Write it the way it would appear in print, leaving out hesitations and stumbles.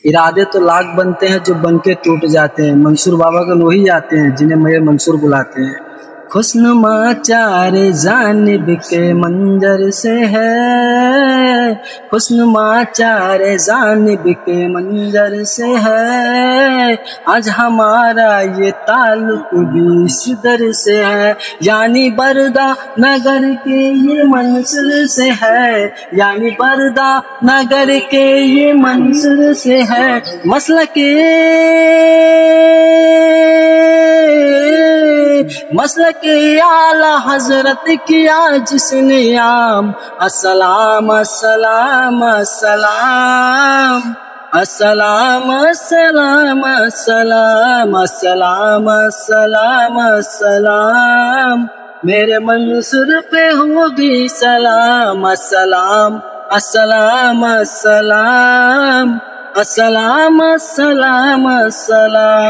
इरादे तो लाख बनते हैं जो बन के टूट जाते हैं। मंसूर बाबा का वही आते हैं जिन्हें मेरे मंसूर बुलाते हैं। खुशनुमा चार जानिब के मंजर से है, खुशनुमा चार जानिब के मंजर से है, आज हमारा ये ताल्लुक भी इस दर से है, यानी बरदा नगर के ये मंसूर से है, यानी बरदा नगर के ये मंसूर से है। मसलक आला हजरत किया जिसने आम, अस्सलाम अस्सलाम अस्सलाम, अस्सलाम अस्सलाम अस्सलाम, अस्सलाम अस्सलाम अस्सलाम, मेरे मंसूर पे होगी सलाम। अस्सलाम अस्सलाम अस्सलाम, अस्सलाम अस्सलाम अस्सलाम।